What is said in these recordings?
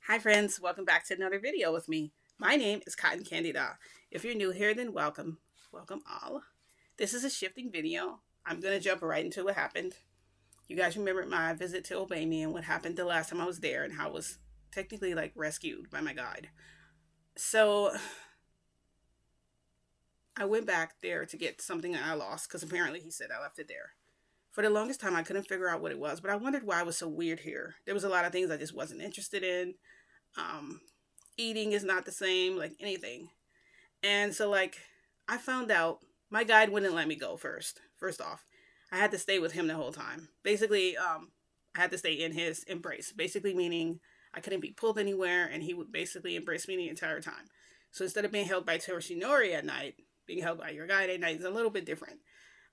Hi friends, welcome back to another video with me. My name is Cotton Candida. If you're new here, then welcome. Welcome all. This is a shifting video. I'm going to jump right into what happened. You guys remember my visit to Obey Me and what happened the last time I was there and how I was technically like rescued by my guide. So I went back there to get something that I lost because apparently he said I left it there. For the longest time, I couldn't figure out what it was, but I wondered why it was so weird here. There was a lot of things I just wasn't interested in. Um, Eating is not the same, like anything. And so, like, I found out my guide wouldn't let me go first. First off, I had to stay with him the whole time. Basically, I had to stay in his embrace. Basically, meaning I couldn't be pulled anywhere, and he would basically embrace me the entire time. So instead of being held by Toshinori at night, being held by your guide at night is a little bit different.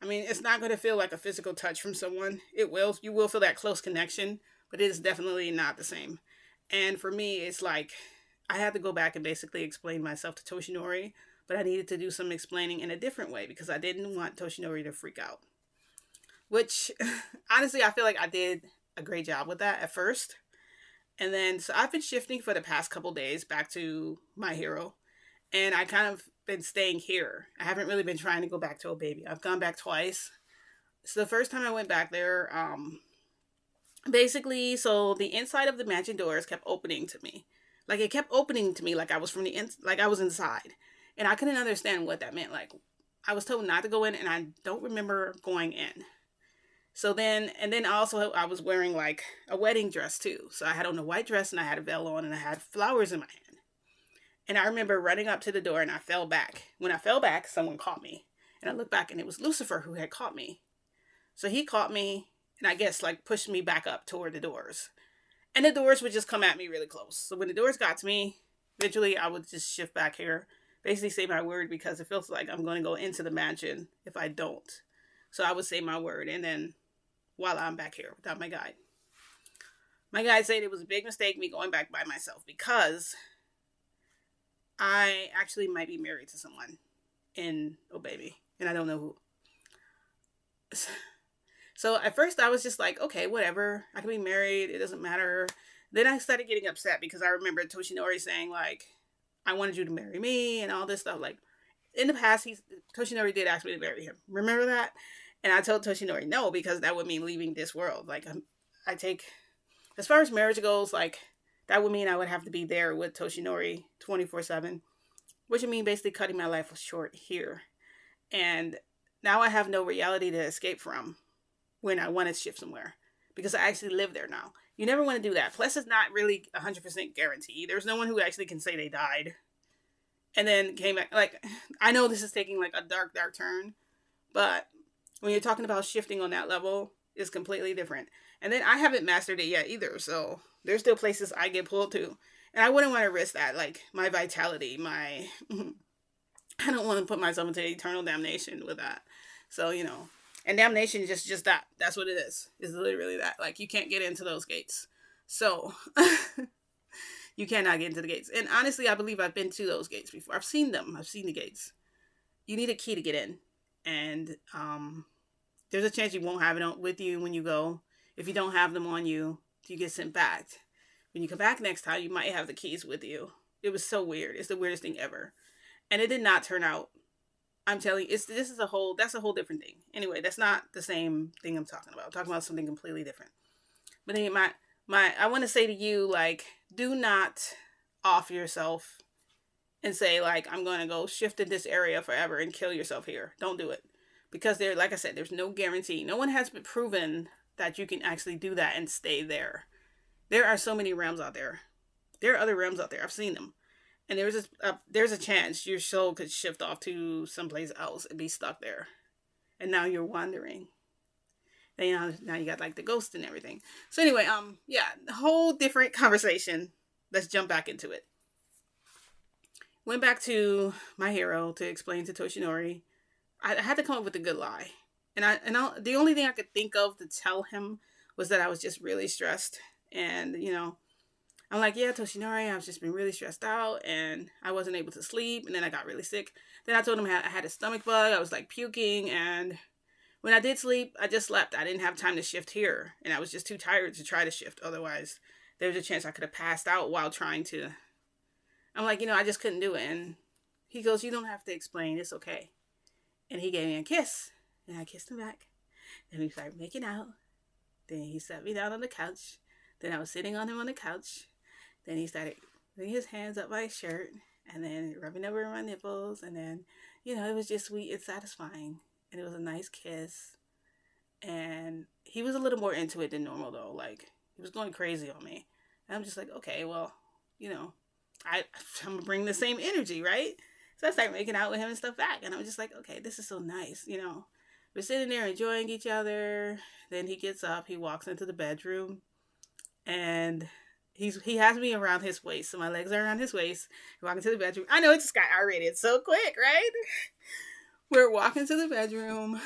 I mean, it's not going to feel like a physical touch from someone. It will. You will feel that close connection, but it is definitely not the same. And for me, it's like I had to go back and basically explain myself to Toshinori, but I needed to do some explaining in a different way because I didn't want Toshinori to freak out. Which, honestly, I feel like I did a great job with that at first. And then, so I've been shifting for the past couple days back to my hero. And I kind of been staying here. I haven't really been trying to go back to Old Baby. I've gone back twice. So the first time I went back there, basically, so the inside of the mansion doors kept opening to me. Like it kept opening to me like I was from like I was inside. And I couldn't understand what that meant. Like I was told not to go in and I don't remember going in. So then, and then also I was wearing like a wedding dress too. So I had on a white dress and I had a veil on and I had flowers in my hand. And I remember running up to the door and I fell back. When I fell back, someone caught me. And I looked back and it was Lucifer who had caught me. So he caught me and I guess like pushed me back up toward the doors. And the doors would just come at me really close. So when the doors got to me, eventually I would just shift back here, basically say my word because it feels like I'm going to go into the mansion if I don't. So I would say my word and then while I'm back here without my guide. My guide said it was a big mistake me going back by myself because I actually might be married to someone in Oh Baby, and I don't know who. So at first I was just like, okay, whatever. I can be married. It doesn't matter. Then I started getting upset because I remember Toshinori saying like, I wanted you to marry me and all this stuff. Like in the past, Toshinori did ask me to marry him. Remember that? And I told Toshinori no because that would mean leaving this world. Like I take, as far as marriage goes, like that would mean I would have to be there with Toshinori 24/7, which would mean basically cutting my life short here. And now I have no reality to escape from when I want to shift somewhere because I actually live there now. You never want to do that. Plus, it's not really 100% guaranteed. There's no one who actually can say they died and then came back. Like, I know this is taking like a dark, dark turn, but when you're talking about shifting on that level, it's completely different. And then I haven't mastered it yet either. So there's still places I get pulled to. And I wouldn't want to risk that. Like, my vitality, my. I don't want to put myself into eternal damnation with that. So, you know, and damnation is just that. That's what it is. It's literally that. Like you can't get into those gates. So you cannot get into the gates. And honestly, I believe I've been to those gates before. I've seen them. I've seen the gates. You need a key to get in. And there's a chance you won't have it with you when you go. If you don't have them on you, you get sent back. When you come back next time, you might have the keys with you. It was so weird. It's the weirdest thing ever. And it did not turn out. I'm telling you, that's a whole different thing. Anyway, that's not the same thing I'm talking about. I'm talking about something completely different. But anyway, I want to say to you, like, do not off yourself and say, like, I'm going to go shift in this area forever and kill yourself here. Don't do it. Because like I said, there's no guarantee. No one has been proven that you can actually do that and stay there. There are so many realms out there. There are other realms out there. I've seen them. And there's a chance your soul could shift off to someplace else and be stuck there. And now you're wandering. Then now you got like the ghost and everything. So anyway, yeah, a whole different conversation. Let's jump back into it. Went back to my hero to explain to Toshinori. I had to come up with a good lie. The only thing I could think of to tell him was that I was just really stressed. And, you know, I'm like, yeah, Toshinori, I've just been really stressed out and I wasn't able to sleep. And then I got really sick. Then I told him I had a stomach bug. I was like puking. And when I did sleep, I just slept. I didn't have time to shift here. And I was just too tired to try to shift. Otherwise, There was a chance I could have passed out while trying to. I'm like, I just couldn't do it. And he goes, you don't have to explain. It's okay. And he gave me a kiss. And I kissed him back. Then we started making out. Then he sat me down on the couch. Then I was sitting on him on the couch. Then he started putting his hands up my shirt. And then rubbing over my nipples. And then, it was just sweet and satisfying. And it was a nice kiss. And he was a little more into it than normal, though. Like, he was going crazy on me. And I'm just like, okay, well, I'm going to bring the same energy, right? So I started making out with him and stuff back. And I'm just like, okay, this is so nice, We're sitting there enjoying each other. Then he gets up. He walks into the bedroom. And he has me around his waist. So my legs are around his waist. We're walking to the bedroom. I know it just got R-rated so quick, right? We're walking to the bedroom.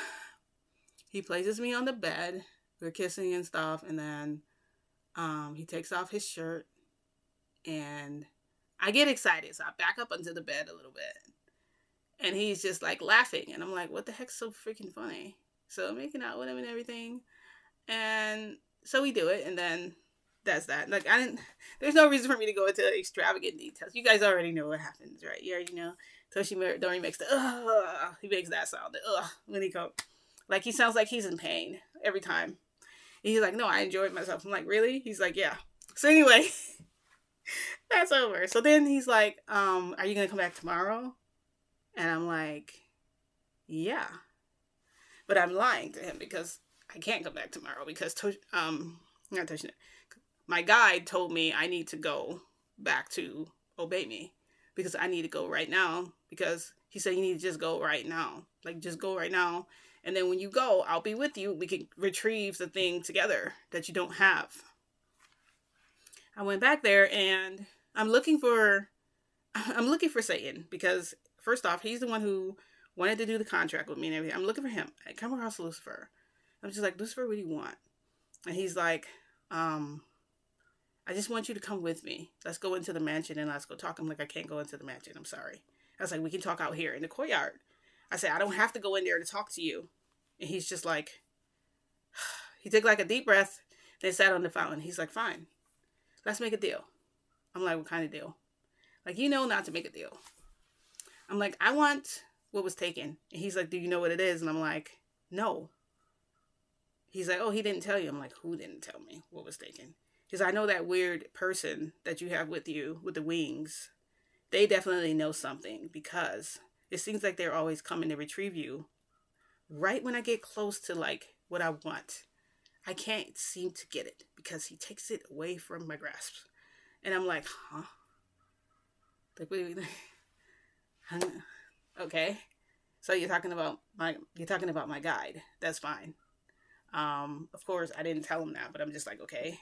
He places me on the bed. We're kissing and stuff. And then he takes off his shirt. And I get excited. So I back up onto the bed a little bit. And he's just like laughing. And I'm like, what the heck's so freaking funny? So I'm making out with him and everything. And so we do it. And then that's that. Like, there's no reason for me to go into extravagant details. You guys already know what happens, right? You already know. Toshimori makes the, he makes that sound, the, when he goes. Like, he sounds like he's in pain every time. And he's like, no, I enjoyed myself. I'm like, really? He's like, yeah. So anyway, that's over. So then he's like, are you going to come back tomorrow? And I'm like, yeah. But I'm lying to him because I can't come back tomorrow because, my guide told me I need to go back to Obey Me because I need to go right now because he said you need to just go right now. Like, just go right now. And then when you go, I'll be with you. We can retrieve the thing together that you don't have. I went back there and I'm looking for Satan because first off, he's the one who wanted to do the contract with me and everything. I'm looking for him. I come across Lucifer. I'm just like, Lucifer, what do you want? And he's like, I just want you to come with me. Let's go into the mansion and let's go talk. I'm like, I can't go into the mansion. I'm sorry. I was like, we can talk out here in the courtyard. I said, I don't have to go in there to talk to you. And he's just like, he took like a deep breath, then sat on the fountain. He's like, fine, let's make a deal. I'm like, what kind of deal? Like, not to make a deal. I'm like, I want what was taken. And he's like, do you know what it is? And I'm like, no. He's like, oh, he didn't tell you. I'm like, who didn't tell me what was taken? Because I know that weird person that you have with you with the wings. They definitely know something because it seems like they're always coming to retrieve you. Right when I get close to like what I want, I can't seem to get it because he takes it away from my grasp. And I'm like, huh? Like, wait. Okay. So you're talking about my guide. That's fine. Of course I didn't tell him that, but I'm just like, okay.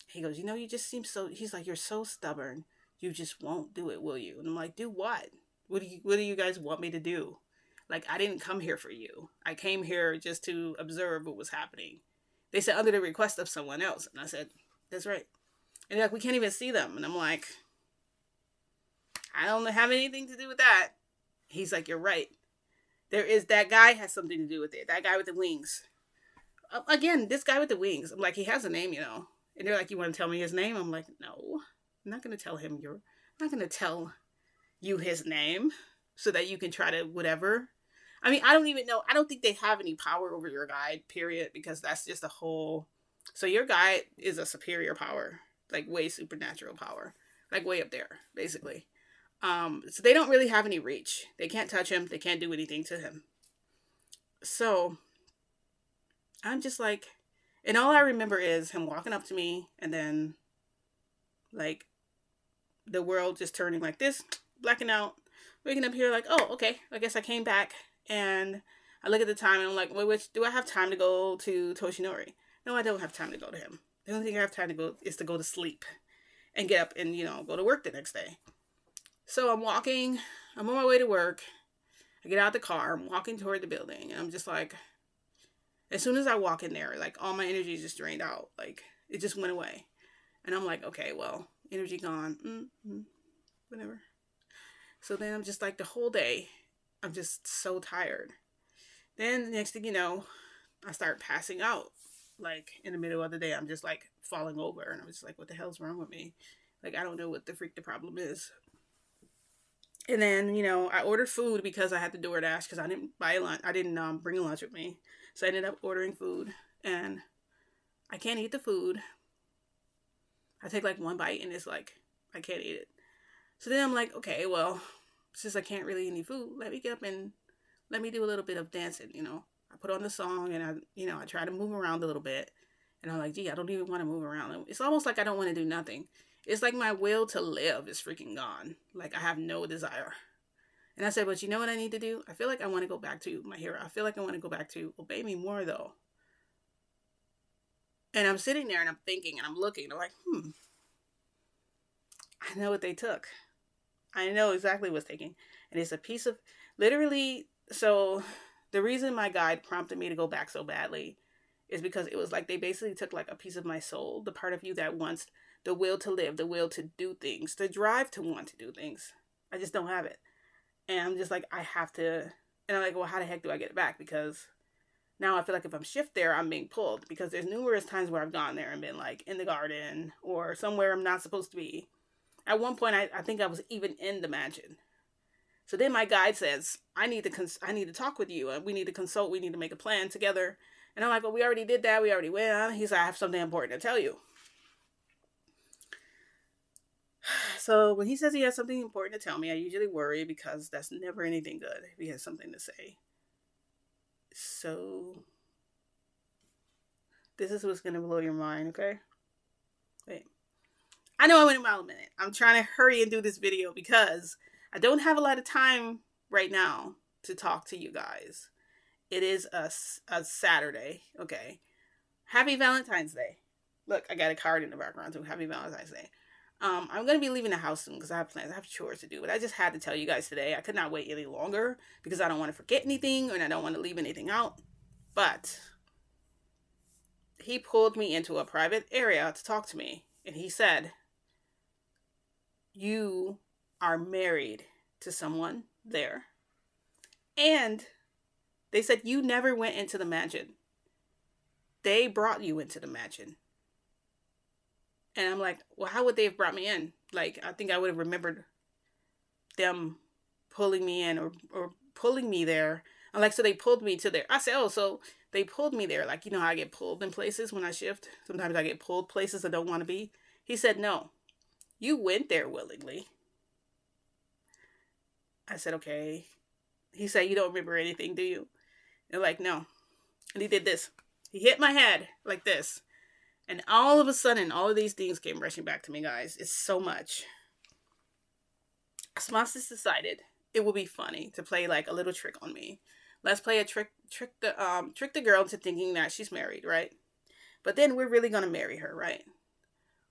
He goes, you just seem so, he's like, you're so stubborn. You just won't do it, will you? And I'm like, do what? What do you guys want me to do? Like, I didn't come here for you. I came here just to observe what was happening. They said, under the request of someone else. And I said, that's right. And they're like, we can't even see them. And I'm like, I don't have anything to do with that. He's like, you're right. That guy has something to do with it. That guy with the wings. Again, this guy with the wings. I'm like, he has a name, And they're like, you want to tell me his name? I'm like, no. I'm not going to tell him I'm not going to tell you his name so that you can try to whatever. I mean, I don't even know. I don't think they have any power over your guide, period, because that's just a whole. So your guide is a superior power, like way supernatural power, like way up there, basically. So they don't really have any reach. They can't touch him. They can't do anything to him. So I'm just like, and all I remember is him walking up to me and then like the world just turning like this, blacking out, waking up here like, oh, okay, I guess I came back. And I look at the time and I'm like, wait, do I have time to go to Toshinori? No, I don't have time to go to him. The only thing I have time to go is to go to sleep and get up and, go to work the next day. So I'm on my way to work. I get out of the car, I'm walking toward the building, and I'm just like, as soon as I walk in there, like all my energy just drained out. Like it just went away. And I'm like, okay, well, energy gone. Whatever. So then I'm just like the whole day, I'm just so tired. Then the next thing you know, I start passing out. like in the middle of the day, I'm just like falling over, and I'm just like, what the hell's wrong with me? Like, I don't know what the freak the problem is. And then, I ordered food because I had to DoorDash because I didn't buy lunch. I didn't bring a lunch with me. So I ended up ordering food. And I can't eat the food. I take like one bite and it's like, I can't eat it. So then I'm like, okay, well, since I can't really eat any food, let me get up and let me do a little bit of dancing, I put on the song and I try to move around a little bit. And I'm like, gee, I don't even want to move around. It's almost like I don't want to do nothing. It's like my will to live is freaking gone. Like I have no desire. And I said, but you know what I need to do? I feel like I want to go back to my hero. I feel like I want to go back to obey me more though. And I'm sitting there and I'm thinking and I'm looking. And I'm like, I know what they took. I know exactly what's taken. And it's a piece of, literally, so the reason my guide prompted me to go back so badly is because it was like they basically took like a piece of my soul, the part of you that wants the will to live, the will to do things, the drive to want to do things. I just don't have it. And I'm just like, I have to, and I'm like, well, how the heck do I get it back? Because now I feel like if I'm shift there, I'm being pulled because there's numerous times where I've gone there and been like in the garden or somewhere I'm not supposed to be. At one point, I think I was even in the mansion. So then my guide says, I need to talk with you. We need to consult. We need to make a plan together. And I'm like, well, we already did that. We already went. He said, I have something important to tell you. So when he says he has something important to tell me, I usually worry because that's never anything good if he has something to say. So this is what's going to blow your mind, okay? Wait. I know I went a mile a minute. I'm trying to hurry and do this video because I don't have a lot of time right now to talk to you guys. It is a Saturday, okay? Happy Valentine's Day. Look, I got a card in the background too. Happy Valentine's Day. I'm going to be leaving the house soon because I have plans. I have chores to do. But I just had to tell you guys today. I could not wait any longer because I don't want to forget anything and I don't want to leave anything out. But he pulled me into a private area to talk to me. And he said, you are married to someone there. And they said you never went into the mansion. They brought you into the mansion. And I'm like, well, how would they have brought me in? Like, I think I would have remembered them pulling me in or pulling me there. I'm like, so they pulled me to there. I said, oh, so they pulled me there. Like, you know how I get pulled in places when I shift? Sometimes I get pulled places I don't want to be. He said, no, you went there willingly. I said, okay. He said, you don't remember anything, do you? And like, no. And he did this. He hit my head like this. And all of a sudden, all of these things came rushing back to me, guys. It's so much. Smastis decided it would be funny to play like a little trick on me. Let's play a trick the girl into thinking that she's married, right? But then we're really gonna marry her, right?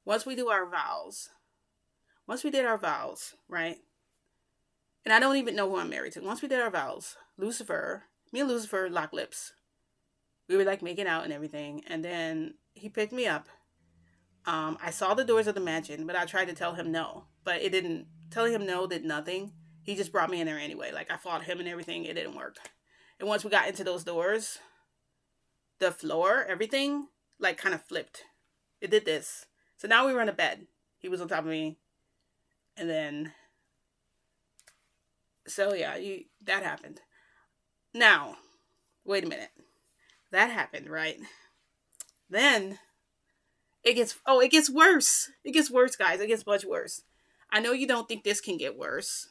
Once we do our vows. Once we did our vows, right? And I don't even know who I'm married to. Once we did our vows, me and Lucifer locked lips. We were like making out and everything. And then he picked me up. I saw the doors of the mansion, but I tried to tell him no. But it didn't. Telling him no did nothing. He just brought me in there anyway. Like, I fought him and everything. It didn't work. And once we got into those doors, the floor, everything, like, kind of flipped. It did this. So now we were in a bed. He was on top of me. And then, so yeah, that happened. Now, wait a minute. That happened, right? Then it gets worse. It gets worse, guys. It gets much worse. I know you don't think this can get worse.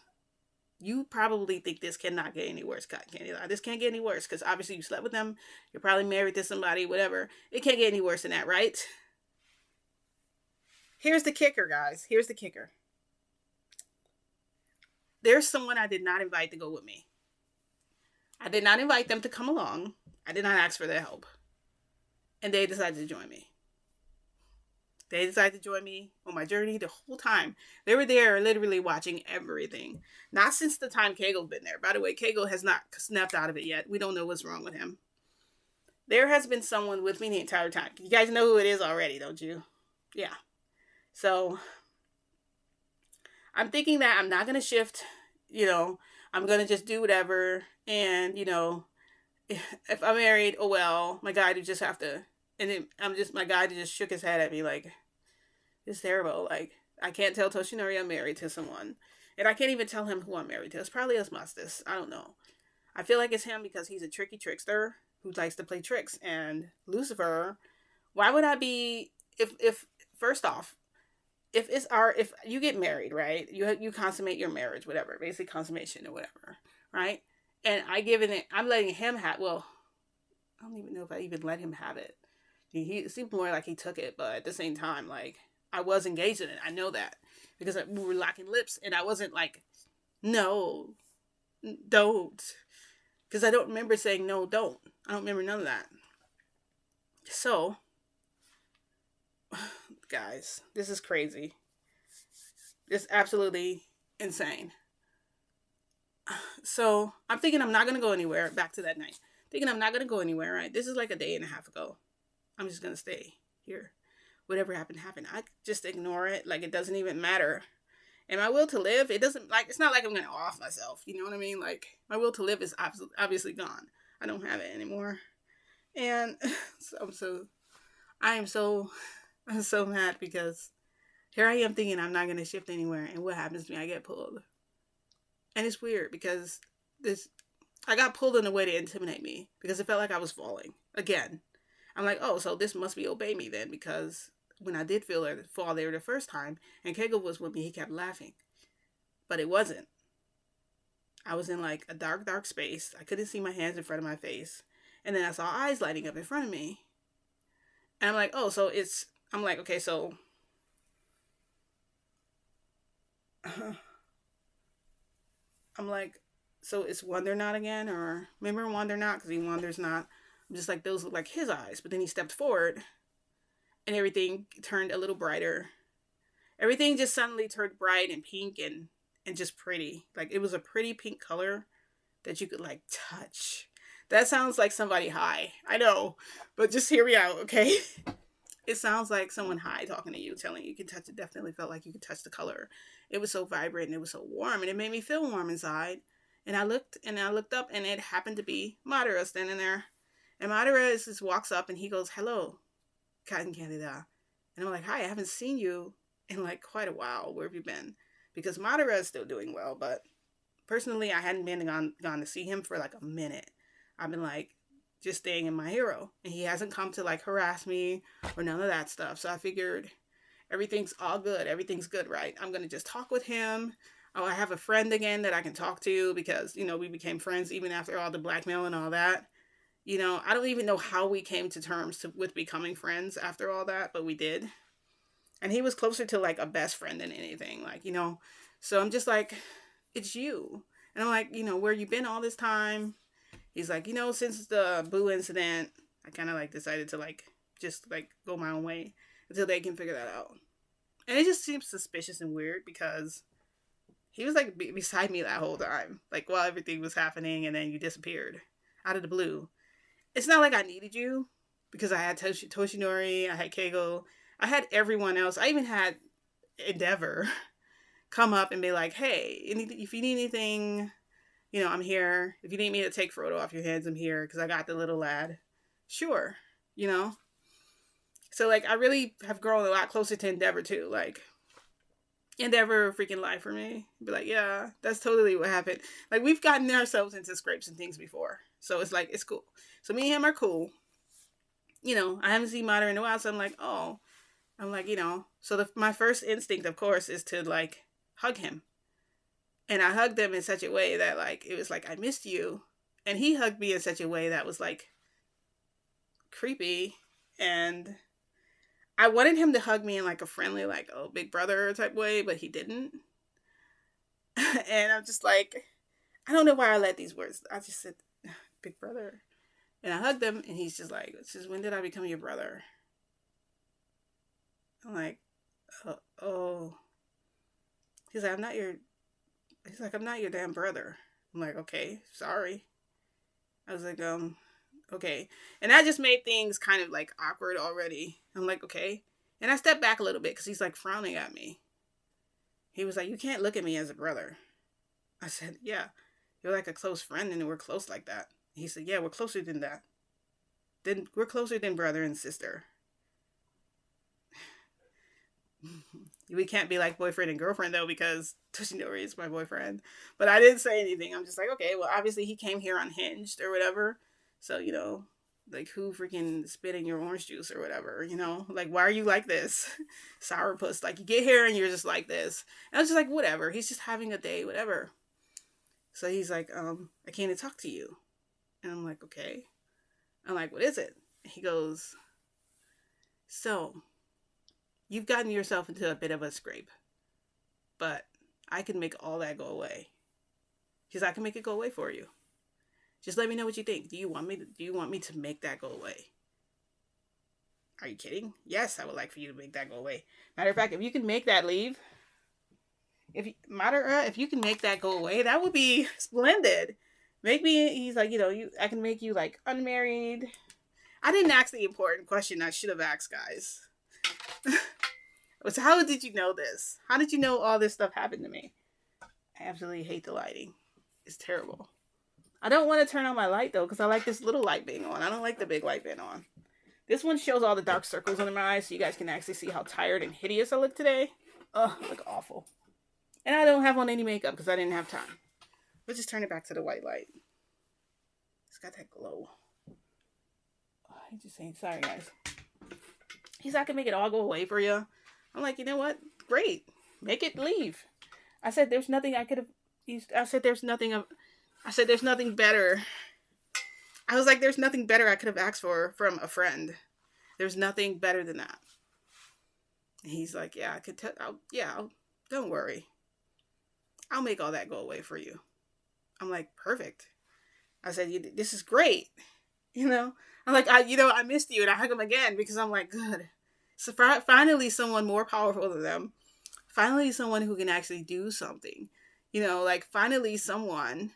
You probably think this cannot get any worse. This can't get any worse because obviously you slept with them. You're probably married to somebody, whatever. It can't get any worse than that, right? Here's the kicker, guys. Here's the kicker. There's someone I did not invite to go with me. I did not invite them to come along. I did not ask for their help. And they decided to join me. They decided to join me on my journey the whole time. They were there literally watching everything. Not since the time Kego's been there. By the way, Kego has not snapped out of it yet. We don't know what's wrong with him. There has been someone with me the entire time. You guys know who it is already, don't you? Yeah. So, I'm thinking that I'm not going to shift. I'm going to just do whatever. And, if I'm married, oh well, my guy would just have to And then my guy just shook his head at me like, it's terrible. Like, I can't tell Toshinori I'm married to someone. And I can't even tell him who I'm married to. It's probably Osmastis. I don't know. I feel like it's him because he's a tricky trickster who likes to play tricks. And Lucifer, why would I be, if first off, if you get married, right? You consummate your marriage, whatever, basic consummation or whatever, right? And I'm letting him have, well, I don't even know if I even let him have it. It seemed more like he took it, but at the same time, like, I was engaged in it. I know that because we were locking lips, and I wasn't like, no, don't, because I don't remember saying no, don't. I don't remember none of that. So, guys, this is crazy. This is absolutely insane. So I'm thinking I'm not gonna go anywhere. Back to that night, thinking I'm not gonna go anywhere. Right, this is like a day and a half ago. I'm just gonna stay here. Whatever happened, happened. I just ignore it. Like, it doesn't even matter. And my will to live, it doesn't, like, it's not like I'm gonna off myself. You know what I mean? Like, my will to live is obviously gone. I don't have it anymore. And I'm so mad because here I am thinking I'm not gonna shift anywhere, and what happens to me? I get pulled. And it's weird because I got pulled in a way to intimidate me because it felt like I was falling again. I'm like, oh, so this must be obey me then, because when I did fall there the first time and Kegel was with me, he kept laughing. But it wasn't. I was in like a dark, dark space. I couldn't see my hands in front of my face. And then I saw eyes lighting up in front of me. And I'm like, oh, so I'm like, okay, so I'm like, so it's Wonder Not again? Or remember Wonder Not? Because he wonders not. I'm just like, those look like his eyes. But then he stepped forward and everything turned a little brighter. Everything just suddenly turned bright and pink and just pretty. Like, it was a pretty pink color that you could like touch. That sounds like somebody high. I know. But just hear me out, okay? It sounds like someone high talking to you, telling you can touch it. Definitely felt like you could touch the color. It was so vibrant and it was so warm, and it made me feel warm inside. And I looked up, and it happened to be Madara standing there. And Madara just walks up and he goes, "Hello, Cotton Candida." And I'm like, "Hi, I haven't seen you in like quite a while. Where have you been?" Because Madara is still doing well, but personally, I hadn't been gone to see him for like a minute. I've been like just staying in my hero, and he hasn't come to like harass me or none of that stuff. So I figured everything's all good. Everything's good, right? I'm gonna just talk with him. Oh, I have a friend again that I can talk to because, we became friends even after all the blackmail and all that. I don't even know how we came to terms with becoming friends after all that, but we did. And he was closer to like a best friend than anything, So I'm just like, it's you. And I'm like, where you been all this time? He's like, since the Boo incident, I kind of like decided to like just like go my own way until they can figure that out. And it just seems suspicious and weird because he was like beside me that whole time, like while everything was happening, and then you disappeared out of the blue. It's not like I needed you because I had Toshinori, I had Keigo, I had everyone else. I even had Endeavor come up and be like, "Hey, if you need anything, I'm here. If you need me to take Frodo off your hands, I'm here because I got the little lad." Sure, So, like, I really have grown a lot closer to Endeavor, too. Like, Endeavor freaking lied for me. Be like, yeah, that's totally what happened. Like, we've gotten ourselves into scrapes and things before. So, it's like, it's cool. So, me and him are cool. I haven't seen Madara in a while, so I'm like, oh. I'm like, So, my first instinct, of course, is to, like, hug him. And I hugged him in such a way that, like, it was like, I missed you. And he hugged me in such a way that was, like, creepy. And I wanted him to hug me in, like, a friendly, like, oh, big brother type way, but he didn't. And I'm just like, I don't know why I let these words. I just said, big brother. And I hugged him, and he's just like, when did I become your brother? I'm like, oh. He's like, I'm not your damn brother. I'm like, okay, sorry. I was like, okay. And that just made things kind of like awkward already. I'm like, okay. And I stepped back a little bit because he's like frowning at me. He was like, you can't look at me as a brother. I said, yeah, you're like a close friend and we're close like that. He said, yeah, we're closer than that. then we're closer than brother and sister. We can't be like boyfriend and girlfriend though, because Toshinori is my boyfriend. But I didn't say anything. I'm just like, okay, well, obviously he came here unhinged or whatever. So, like who freaking spit in your orange juice or whatever, Like, why are you like this? Sourpuss. Like, you get here and you're just like this. And I was just like, whatever. He's just having a day, whatever. So he's like, I came to talk to you. And I'm like, okay. I'm like, what is it? He goes, so you've gotten yourself into a bit of a scrape, but I can make all that go away. Because I can make it go away for you. Just let me know what you think. Do you want me to make that go away? Are you kidding? Yes, I would like for you to make that go away. Matter of fact, if you can make that leave, if you can make that go away, that would be splendid. Make me, he's like, I can make you like unmarried. I didn't ask the important question I should have asked, guys. So how did you know this? How did you know all this stuff happened to me? I absolutely hate the lighting. It's terrible. I don't want to turn on my light though, because I like this little light being on. I don't like the big light being on. This one shows all the dark circles under my eyes, so you guys can actually see how tired and hideous I look today. Ugh, I look awful. And I don't have on any makeup because I didn't have time. Let's just turn it back to the white light. It's got that glow. He's just saying, sorry guys. He's not gonna make it all go away for you. I'm like, you know what? Great. Make it leave. I said there's nothing I could have. I said there's nothing better. I was like, there's nothing better I could have asked for from a friend. There's nothing better than that. And he's like, yeah, I could tell. Don't worry. I'll make all that go away for you. I'm like, perfect. I said, this is great. I'm like, I missed you, and I hug him again because I'm like, good. So finally, someone more powerful than them. Finally, someone who can actually do something. Like finally someone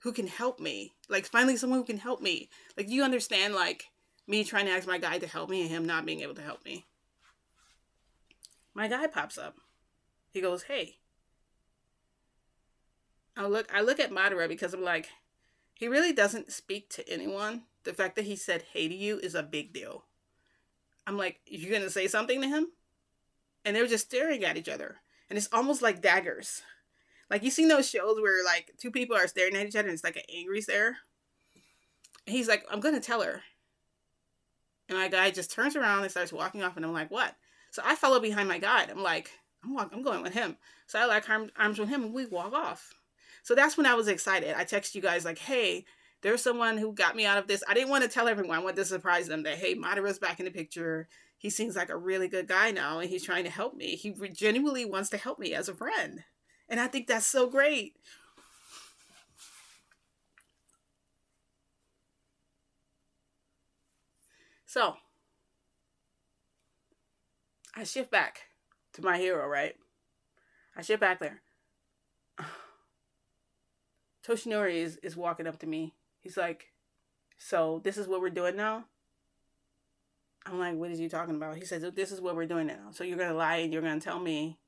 who can help me. Like finally someone who can help me. Like, do you understand, like, me trying to ask my guy to help me and him not being able to help me? My guy pops up. He goes, hey. I look at Madara because I'm like, he really doesn't speak to anyone. The fact that he said hey to you is a big deal. I'm like, you're going to say something to him? And they're just staring at each other. And it's almost like daggers. Like, you seen those shows where, like, two people are staring at each other and it's like an angry stare? And he's like, I'm going to tell her. And my guy just turns around and starts walking off. And I'm like, what? So I follow behind my guy. I'm like, I'm going with him. So I like arms with him and we walk off. So that's when I was excited. I text you guys like, hey, there's someone who got me out of this. I didn't want to tell everyone. I wanted to surprise them that, hey, Madara's back in the picture. He seems like a really good guy now, and he's trying to help me. He genuinely wants to help me as a friend. And I think that's so great. So, I shift back to my hero, right? I shift back there. Toshinori is walking up to me. He's like, so this is what we're doing now? I'm like, what is you talking about? He says, this is what we're doing now. So you're going to lie and you're going to tell me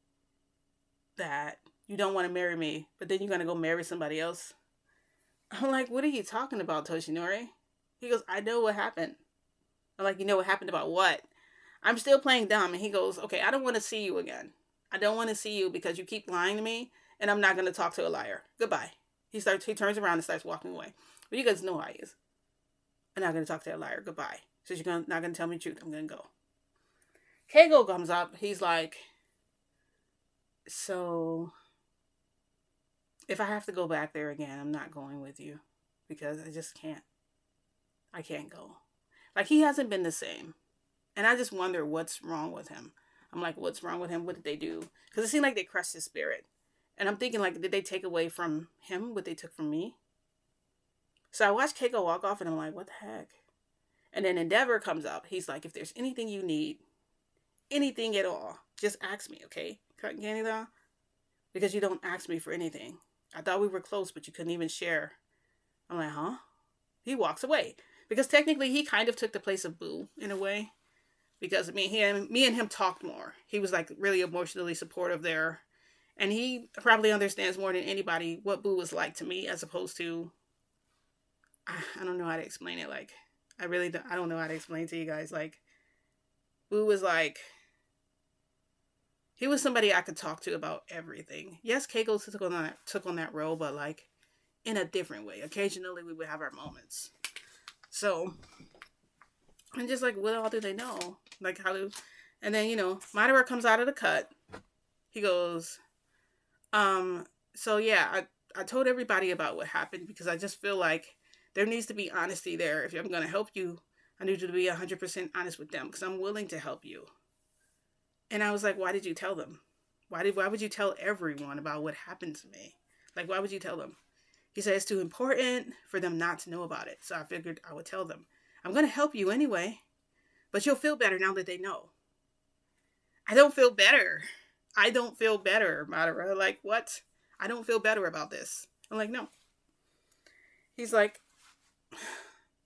that you don't want to marry me, but then you're going to go marry somebody else? I'm like, what are you talking about, Toshinori? He goes, I know what happened. I'm like, you know what happened about what? I'm still playing dumb. And he goes, okay, I don't want to see you again. I don't want to see you because you keep lying to me, and I'm not going to talk to a liar. Goodbye. He turns around and starts walking away. But you guys know how he is. I'm not going to talk to a liar. Goodbye. Since you're not going to tell me the truth, I'm going to go. Keigo comes up. He's like, so if I have to go back there again, I'm not going with you because I just can't. I can't go. Like, he hasn't been the same. And I just wonder what's wrong with him. I'm like, what's wrong with him? What did they do? Because it seemed like they crushed his spirit. And I'm thinking, like, did they take away from him what they took from me? So I watched Keiko walk off, and I'm like, what the heck? And then Endeavor comes up. He's like, if there's anything you need, anything at all, just ask me, okay? Canada? Because you don't ask me for anything. I thought we were close, but you couldn't even share. I'm like, huh? He walks away. Because technically, he kind of took the place of Boo, in a way. Because me and him talked more. He was, like, really emotionally supportive there. And he probably understands more than anybody what Boo was like to me, as opposed to, I don't know how to explain it. Like, I really don't, I don't know how to explain to you guys. Like, Wu was like, he was somebody I could talk to about everything. Yes, Keiko took on that role, but like in a different way. Occasionally we would have our moments. So, and just like, what all do they know? Like, how do, and then, Madara comes out of the cut. He goes, so yeah, I told everybody about what happened because I just feel like there needs to be honesty there. If I'm going to help you, I need you to be 100% honest with them because I'm willing to help you. And I was like, why did you tell them? Why would you tell everyone about what happened to me? Like, why would you tell them? He said it's too important for them not to know about it. So I figured I would tell them. I'm going to help you anyway, but you'll feel better now that they know. I don't feel better. I don't feel better, Madara. Like, what? I don't feel better about this. I'm like, no. He's like,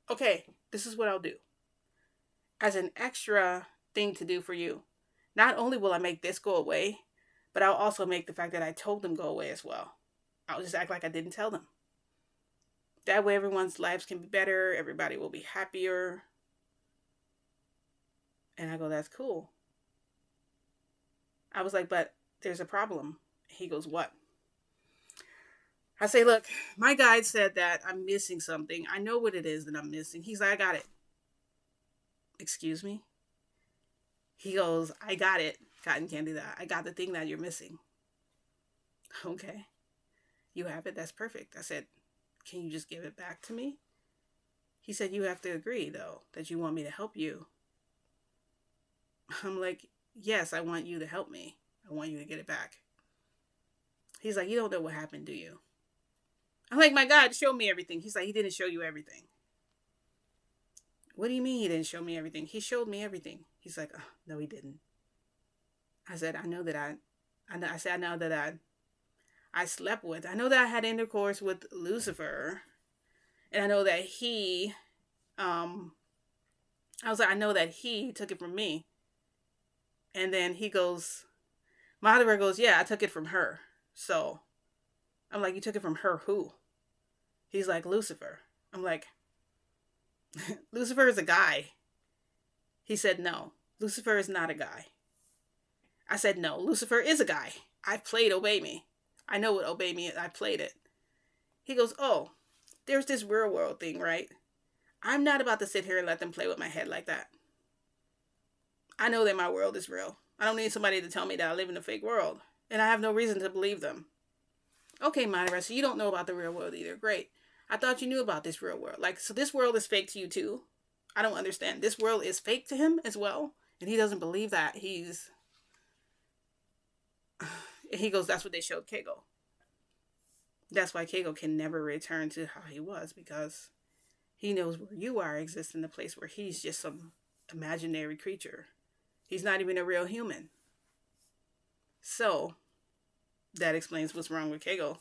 okay, this is what I'll do. As an extra thing to do for you, not only will I make this go away, but I'll also make the fact that I told them go away as well. I'll just act like I didn't tell them. That way everyone's lives can be better. Everybody will be happier. And I go, that's cool. I was like, but there's a problem. He goes, what? I say, look, my guide said that I'm missing something. I know what it is that I'm missing. He's like, I got it. Excuse me? He goes, I got it, Cotton Candy. That I got the thing that you're missing. Okay. You have it? That's perfect. I said, can you just give it back to me? He said, you have to agree, though, that you want me to help you. I'm like, yes, I want you to help me. I want you to get it back. He's like, you don't know what happened, do you? I'm like, my God, show me everything. He's like, he didn't show you everything. What do you mean he didn't show me everything? He showed me everything. He's like, oh, no, he didn't. I said, I know that I slept with. I know that I had intercourse with Lucifer. And I know that I know that he took it from me. And then Madara goes, yeah, I took it from her. So I'm like, you took it from her who? He's like, Lucifer. I'm like, Lucifer is a guy. He said, no, Lucifer is not a guy. I said, no, Lucifer is a guy. I've played Obey Me. I know what Obey Me is. I played it. He goes, oh, there's this real world thing, right? I'm not about to sit here and let them play with my head like that. I know that my world is real. I don't need somebody to tell me that I live in a fake world. And I have no reason to believe them. Okay, Madara, so you don't know about the real world either. Great. I thought you knew about this real world. Like, so this world is fake to you too? I don't understand. This world is fake to him as well? And he doesn't believe that. He goes, that's what they showed Keigo. That's why Keigo can never return to how he was, because he knows where you are exists in the place where he's just some imaginary creature. He's not even a real human. So, that explains what's wrong with Keigo.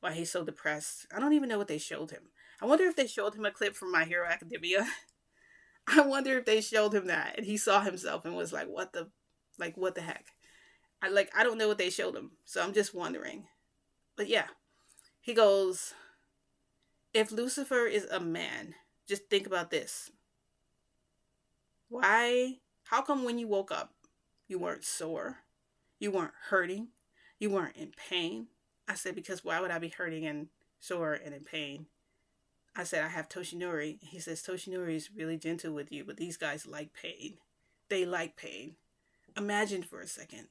Why he's so depressed. I don't even know what they showed him. I wonder if they showed him a clip from My Hero Academia. I wonder if they showed him that and he saw himself and was like, what the heck? I don't know what they showed him. So I'm just wondering. But yeah. He goes, if Lucifer is a man, just think about this. How come when you woke up, you weren't sore? You weren't hurting? You weren't in pain? I said, because why would I be hurting and sore and in pain? I said, I have Toshinori. He says, Toshinori is really gentle with you, but these guys like pain. They like pain. Imagine for a second.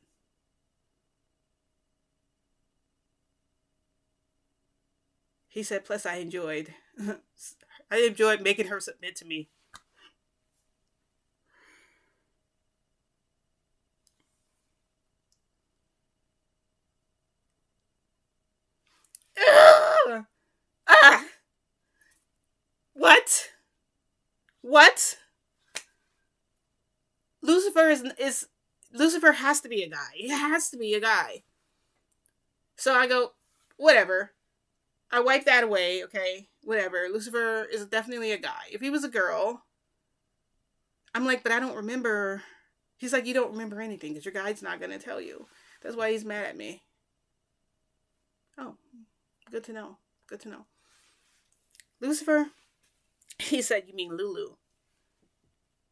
He said, plus I enjoyed making her submit to me. Ah! What? What? Lucifer has to be a guy. He has to be a guy. So I go, whatever. I wipe that away, okay? Whatever. Lucifer is definitely a guy. If he was a girl, I'm like, but I don't remember. He's like, you don't remember anything because your guide's not going to tell you. That's why he's mad at me. Oh, good to know. Good to know. Lucifer, he said, you mean Lulu.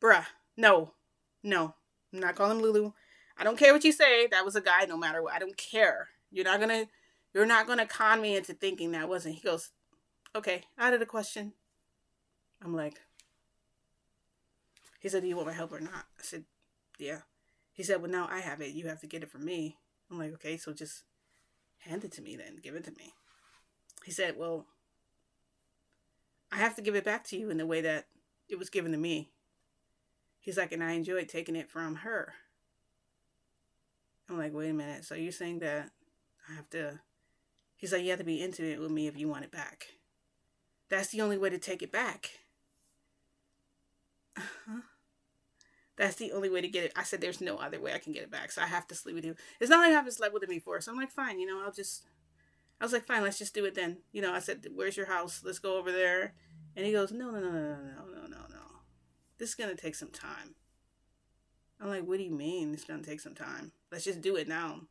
Bruh, no, no. I'm not calling him Lulu. I don't care what you say. That was a guy no matter what. I don't care. You're not gonna con me into thinking that wasn't. He goes, okay, out of the question. I'm like, he said, do you want my help or not? I said, yeah. He said, well, now I have it. You have to get it from me. I'm like, okay, so just hand it to me then. Give it to me. He said, well, I have to give it back to you in the way that it was given to me. He's like, and I enjoyed taking it from her. I'm like, wait a minute. So you're saying that I have to. He's like, you have to be intimate with me if you want it back. That's the only way to take it back. That's the only way to get it. I said, there's no other way I can get it back. So I have to sleep with you. It's not like I haven't slept with him before. So I'm like, fine, I was like, fine, let's just do it then. I said, where's your house? Let's go over there. And he goes, no, no, no, no, no, no, no, no. This is going to take some time. I'm like, what do you mean it's going to take some time? Let's just do it now.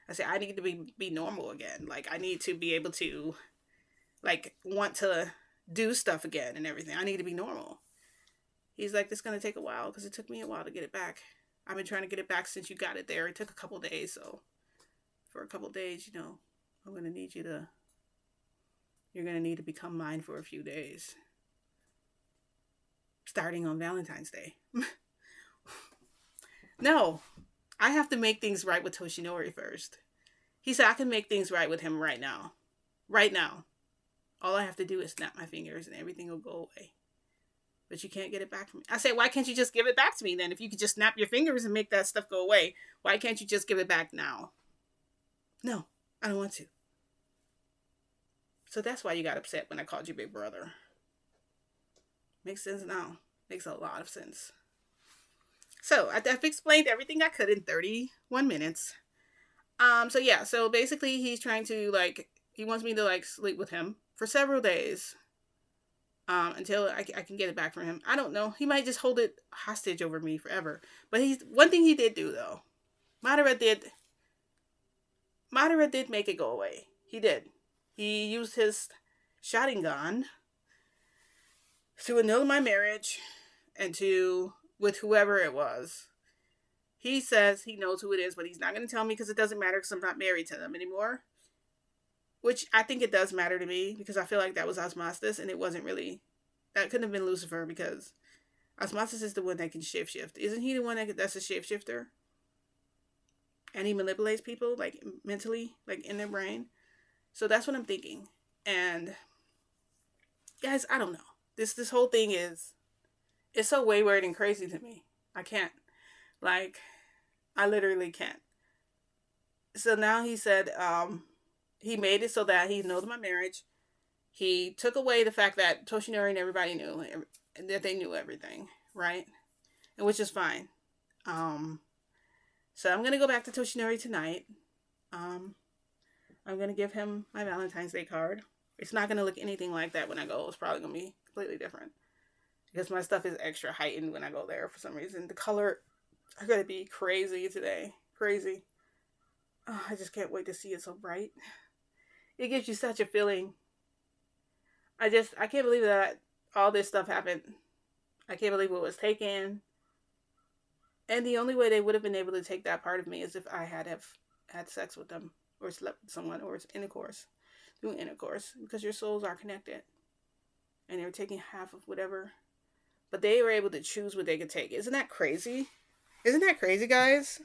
I said, I need to be normal again. Like, I need to be able to, like, want to do stuff again and everything. I need to be normal. He's like, this is going to take a while because it took me a while to get it back. I've been trying to get it back since you got it there. It took a couple days. So for a couple days, I'm going to need you're going to need to become mine for a few days. Starting on Valentine's Day. No, I have to make things right with Toshinori first. He said I can make things right with him right now. Right now. All I have to do is snap my fingers and everything will go away. But you can't get it back from me. I said, why can't you just give it back to me then? If you could just snap your fingers and make that stuff go away, why can't you just give it back now? No, I don't want to. So that's why you got upset when I called you big brother. Makes sense now. Makes a lot of sense. So I've explained everything I could in 31 minutes. So basically he's trying to he wants me to sleep with him for several days. Until I can get it back from him. I don't know. He might just hold it hostage over me forever. But one thing he did do though. Madara did make it go away. He did. He used his Sharingan to annul my marriage and with whoever it was. He says he knows who it is, but he's not going to tell me because it doesn't matter because I'm not married to them anymore. Which I think it does matter to me because I feel like that was Osmosis and it wasn't really. That couldn't have been Lucifer because Osmosis is the one that can shift. Isn't he the one that's a shapeshifter? And he manipulates people mentally, in their brain. So that's what I'm thinking. And guys, I don't know. This whole thing it's so wayward and crazy to me. I can't. I literally can't. So now he said, he made it so that he knows my marriage. He took away the fact that Toshinori and everybody knew, and that they knew everything, right? And which is fine. So I'm going to go back to Toshinori tonight. I'm going to give him my Valentine's Day card. It's not going to look anything like that when I go. It's probably going to be completely different. Because my stuff is extra heightened when I go there for some reason. The color are going to be crazy today. Crazy. Oh, I just can't wait to see it so bright. It gives you such a feeling. I can't believe that all this stuff happened. I can't believe it was taken. And the only way they would have been able to take that part of me is if I had sex with them. Or slept with someone. Or doing intercourse. Because your souls are connected. And they were taking half of whatever. But they were able to choose what they could take. Isn't that crazy? Isn't that crazy, guys?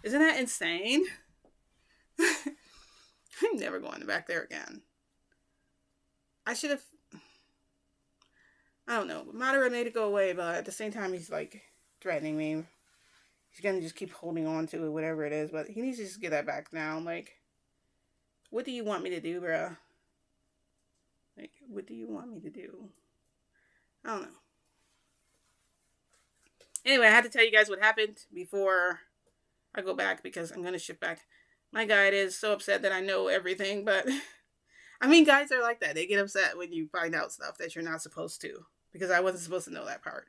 Isn't that insane? I'm never going back there again. I should have. I don't know. Madara made it go away, but at the same time, he's threatening me. He's gonna just keep holding on to it, whatever it is. But he needs to just get that back now. What do you want me to do, bruh? What do you want me to do? I don't know. Anyway, I had to tell you guys what happened before I go back because I'm gonna shift back. My guide is so upset that I know everything, but I mean, guys are like that. They get upset when you find out stuff that you're not supposed to because I wasn't supposed to know that part.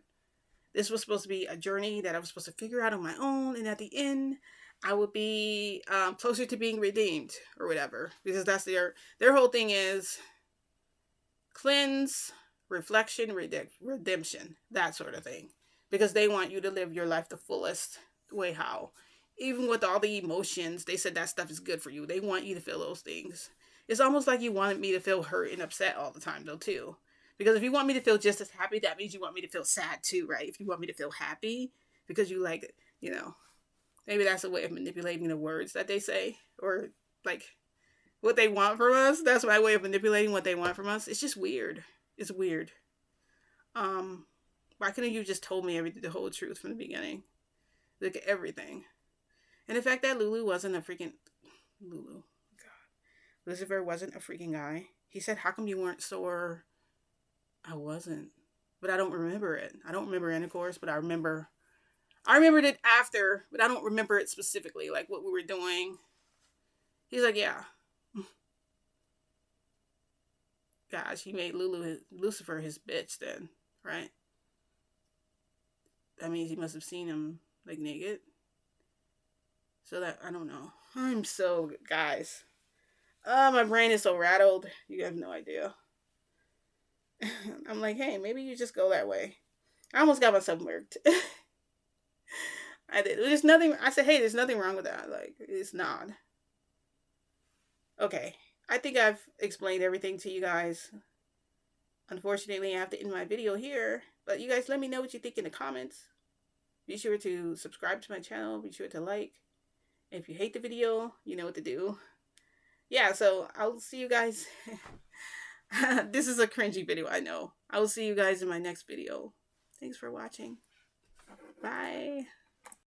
This was supposed to be a journey that I was supposed to figure out on my own, and at the end, I would be closer to being redeemed or whatever because that's their whole thing is cleanse, reflection, redemption, that sort of thing. because they want you to live your life the fullest way. How? Even with all the emotions, they said that stuff is good for you. They want you to feel those things. It's almost like you wanted me to feel hurt and upset all the time, though, too. Because if you want me to feel just as happy, that means you want me to feel sad, too, right? If you want me to feel happy, because you like, you know, maybe that's a way of manipulating the words that they say, or like what they want from us. That's my way of manipulating what they want from us. It's just weird. It's weird. Um, why couldn't you just told me everything, the whole truth from the beginning? Look at everything. And the fact that Lulu wasn't a freaking Lulu, God, Lucifer wasn't a freaking guy. He said, "How come you weren't sore?" I wasn't, but I don't remember it. I don't remember intercourse, but I remember. I remembered it after, but I don't remember it specifically, like what we were doing. He's like, "Yeah." Gosh, he made Lucifer his bitch then, right? That means he must have seen him like naked. So that, I don't know. I'm so, guys. My brain is so rattled. You have no idea. I'm like, hey, maybe you just go that way. I almost got myself murked. I did. There's nothing. I said, hey, there's nothing wrong with that. Like, it's not. Okay. I think I've explained everything to you guys. Unfortunately, I have to end my video here. But you guys let me know what you think in the comments. Be sure to subscribe to my channel. Be sure to like. If you hate the video, you know what to do. Yeah, so I'll see you guys. This is a cringy video, I know. I will see you guys in my next video. Thanks for watching. Bye.